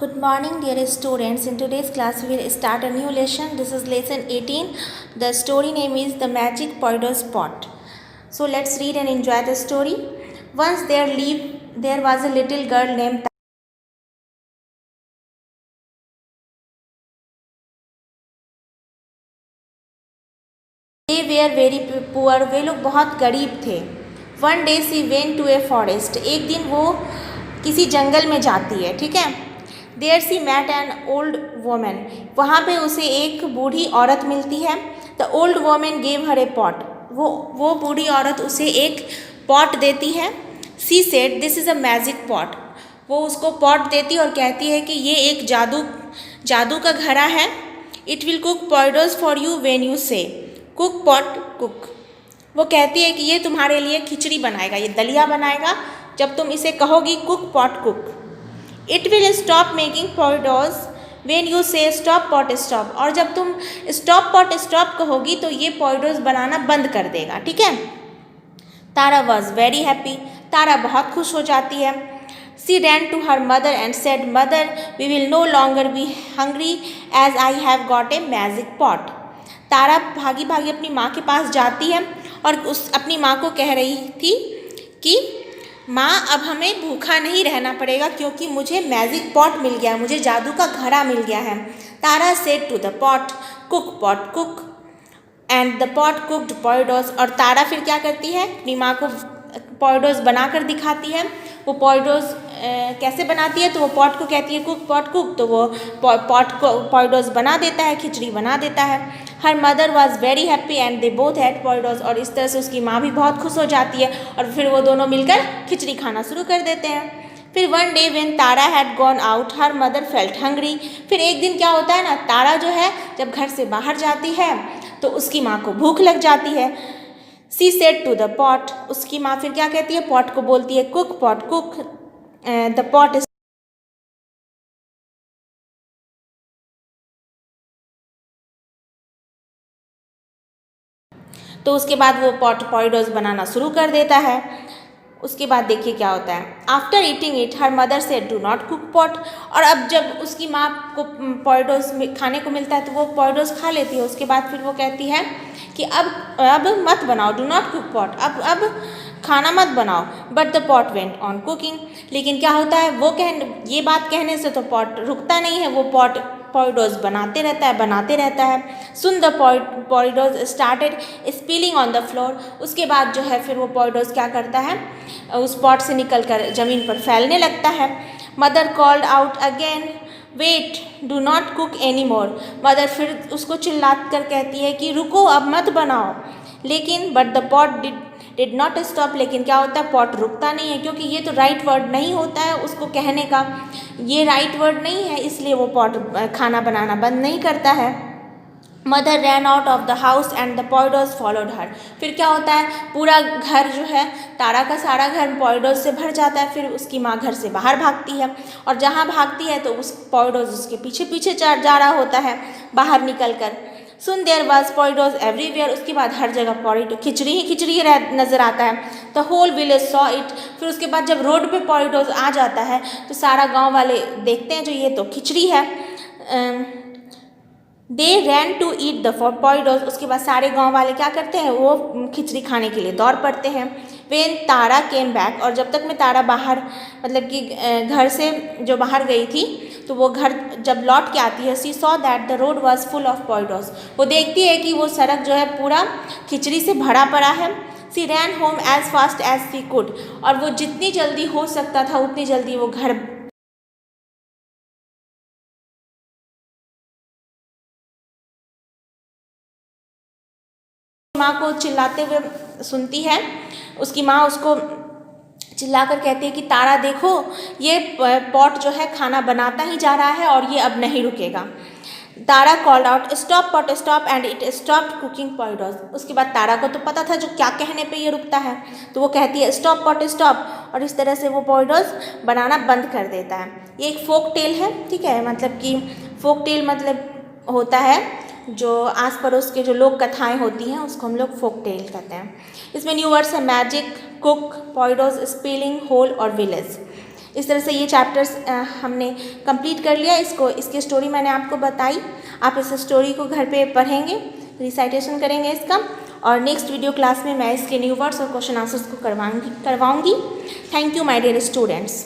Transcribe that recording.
Good morning, dear students. In today's class, we will start a new lesson. This is lesson 18. The story name is The Magic Poidos Pot. So let's read and enjoy the story. Once there was a little girl named They were very poor. वे लोग बहुत गरीब थे. One day she went to a forest. एक दिन वो किसी जंगल में जाती है, ठीक है. There she met an old women. वहाँ पे उसे एक बूढ़ी औरत मिलती है. The old women gave her a pot. वो बूढ़ी औरत उसे एक पॉट देती है. She said this is a magic pot. वो उसको पॉट देती और कहती है कि ये एक जादू का घड़ा है. It will cook porridge for you when you say cook pot cook. वो कहती है कि ये तुम्हारे लिए खिचड़ी बनाएगा, ये दलिया बनाएगा जब तुम इसे कहोगी cook pot cook. It will stop making porridge when you say stop pot stop. और जब तुम स्टॉप पॉट स्टॉप कहोगी तो ये पॉइडोज बनाना बंद कर देगा, ठीक है. Tara was very happy. Tara बहुत खुश हो जाती है. She ran to her mother and said mother we will no longer be hungry as I have got a magic pot. Tara भागी भागी अपनी माँ के पास जाती है और अपनी माँ को कह रही थी कि माँ अब हमें भूखा नहीं रहना पड़ेगा क्योंकि मुझे मैजिक पॉट मिल गया है, मुझे जादू का घड़ा मिल गया है. Tara said to the pot cook and the pot cooked porridge. और तारा फिर क्या करती है, अपनी माँ को पॉइडोज बना कर दिखाती है. वो पॉइडोज कैसे बनाती है, तो वो पॉट को कहती है कुक पॉट कुक, तो वो पॉट को पॉइडोज बना देता है, खिचड़ी बना देता है. Her mother was very happy and they both had porridge. और इस तरह से उसकी माँ भी बहुत खुश हो जाती है और फिर वो दोनों मिलकर खिचड़ी खाना शुरू कर देते हैं. फिर one day when Tara had gone out her mother felt hungry. फिर एक दिन क्या होता है ना, तारा जो है जब घर से बाहर जाती है तो उसकी माँ को भूख लग जाती है. She said to the pot. उसकी माँ फिर क्या कहती है, पॉट को बोलती है cook pot cook. The pot तो उसके बाद वो पॉइडोज बनाना शुरू कर देता है. उसके बाद देखिए क्या होता है. After eating it her mother से डू नॉट कुक पॉट. और अब जब उसकी माँ को पॉइडोज खाने को मिलता है तो वो पॉइडोज खा लेती है. उसके बाद फिर वो कहती है कि अब मत बनाओ, डू नॉट कुक पॉट, अब खाना मत बनाओ. But the pot went on cooking. लेकिन क्या होता है, वो ये बात कहने से तो पॉट रुकता नहीं है, वो पॉइडोज बनाते रहता है. Soon the porridge started spilling on the floor. उसके बाद जो है फिर वो पॉइडोज क्या करता है, उस पॉट से निकल कर ज़मीन पर फैलने लगता है. Mother called out again wait do not cook any more. Mother फिर उसको चिल्ला कर कहती है कि रुको, अब मत बनाओ. लेकिन but the pot did not stop. लेकिन क्या होता है, पॉट रुकता नहीं है क्योंकि ये तो राइट वर्ड नहीं होता है उसको कहने का, ये राइट वर्ड नहीं है, इसलिए वो पॉट खाना बनाना बंद नहीं करता है. Mother ran out of the house and the porridge followed her. फिर क्या होता है, पूरा घर जो है, तारा का सारा घर पॉइडोज से भर जाता है. फिर उसकी माँ घर से बाहर भागती है और जहाँ भागती है तो उस पॉइडोज उसके पीछे पीछे जा रहा होता है बाहर निकल कर. सुन देयर वॉज पॉइडोज एवरीवेयर. उसके बाद हर जगह खिचड़ी ही नज़र आता है. The whole village saw it. फिर उसके बाद जब रोड पे पॉइडोज आ जाता है तो सारा गांव वाले देखते हैं जो ये तो खिचड़ी है. दे रैन टू ईट द पॉइडोज. उसके बाद सारे गांव वाले क्या करते हैं, वो खिचड़ी खाने के लिए दौड़ पड़ते हैं. When Tara came back. और जब तक मैं तारा बाहर मतलब कि घर से जो बाहर गई थी तो वो घर जब लौट के आती है, she saw that the road was full of porridge. वो देखती है कि वो सड़क जो है पूरा खिचड़ी से भरा पड़ा है. She ran home as fast as she could. और वो जितनी जल्दी हो सकता था उतनी जल्दी वो घर माँ को चिल्लाते हुए सुनती है. उसकी माँ उसको चिल्लाकर कहती है कि तारा देखो, ये पॉट जो है खाना बनाता ही जा रहा है और ये अब नहीं रुकेगा. Tara called out stop pot stop and it stop cooking porridge. उसके बाद तारा को तो पता था जो क्या कहने पे ये रुकता है, तो वो कहती है स्टॉप पॉट स्टॉप. और इस तरह से वो पॉइडोज बनाना बंद कर देता है. ये एक फोक टेल है, ठीक है. मतलब कि फोक टेल मतलब होता है जो आस पड़ोस के जो लोक कथाएँ होती हैं उसको हम लोग फोक टेल कहते हैं. इसमें न्यू वर्ड्स है मैजिक, कुक, पॉइडोज, स्पिलिंग, होल और विलेज. इस तरह से ये चैप्टर्स हमने कंप्लीट कर लिया। इसकी स्टोरी मैंने आपको बताई। आप इस स्टोरी को घर पे पढ़ेंगे, रिसाइटेशन करेंगे इसका, और नेक्स्ट वीडियो क्लास में मैं इसके न्यू वर्ड्स और क्वेश्चन आंसर्स को करवाऊंगी। Thank you my dear students.